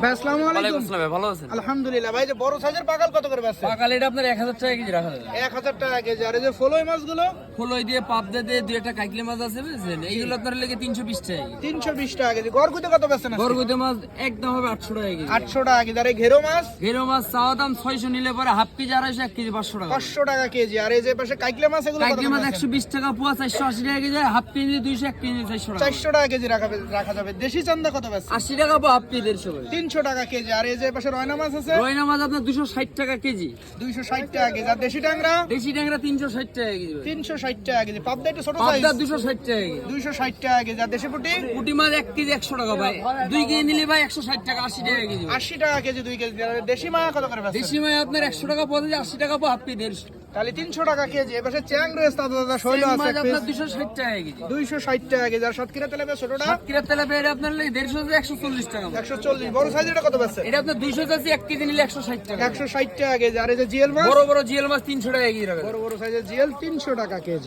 ভাই আসসালামু আলাইকুম। আসসালাম ভাই, ভালো আছেন? আলহামদুলিল্লাহ। ভাই যে বড় সাইজের পাকাল কত করে বেচছেন? পাকাল এটা আপনার 1000 টাকা কেজি রাখা যাবে। 1000 টাকা কেজি। আর এই যে ফলই মাছগুলো ফলই দিয়ে পাবদা দিয়ে দুই একটা কাইকলি মাছ আছে বুঝছেন, এইগুলো আপনার লেগে 320 টাকা কেজি। 320 টাকা কেজি। গরগুতে কত বেচছেন আজকে? গরগুদে মাছ একদম হবে 800 টাকা কেজি। 800 টাকা কেজি। আর এই ঘেরো মাছ ঘেরো মাছ চাওয়া দাম 600, নিলে পরে হাফ কেজি 250, 1 কেজি 500 টাকা। 500 টাকা কেজি। আর এই যে পাশে কাইকলে মাছ এগুলো কত কাইকলি মাছ বেচছেন? 120 টাকা পোয়া, 480 টাকা কেজি, হাফ কেজি 200, 1 কেজি 400 টাকা। 400 টাকা কেজি রাখা যাবে। দেশি চান্দা কত বেচছেন? 80 টাকা পোয়া, হাফ কেজি 150 টাকা। 300 টাকা কেজি। আর এই যে পাশে রয়না মাছ আছে রয়না মাছ আপনার 260 টাকা কেজি। 260 টাকা কেজি। আর দেশি ট্যাংরা দেশি ট্যাংরা 360 টাকা কেজি। 360 টাকা কেজি। পাবদা একটু ছোট সাইজ পাবদা 260 টাকা কেজি। 260 টাকা কেজি। আর দেশি পুটি পুঁটি মাছ 1 কেজি 100 টাকা ভাই, 2 কেজি নিলে ভাই 160 টাকা, 80 টাকা কেজি। 80 টাকা কেজি 2 কেজি। আর দেশি মায়া কত করে বেচছেন? দেশি মাছ আপনার 100 টাকা পোয়া, 80 টাকা পোয়া, হাফ কেজি 150। তাহলে 300 টাকা কেজি। এপাশে চ্যাং রয়েছে দাদা দাদা শৈল মাছ আছে আপনার 260 টাকা কেজি। 260 টাকা কেজি। আর সাতক্ষীরা তেলে ছোটটা সাতক্ষীরা তেলে বেড়ে আপনার লাগে 150 থেকে 140 টাকা। 140। বড় সাইজ এটা কত বেচছেন? এটা আপনার 200 আছে, 1 কেজি নিলে 160 টাকা। 160 টাকা কেজি। আর এই যে জিএল মাছ বড় বড় জিএল মাছ 300 টাকা কেজি রাখা। বড় বড় সাইজের জিএল 300 টাকা কেজি।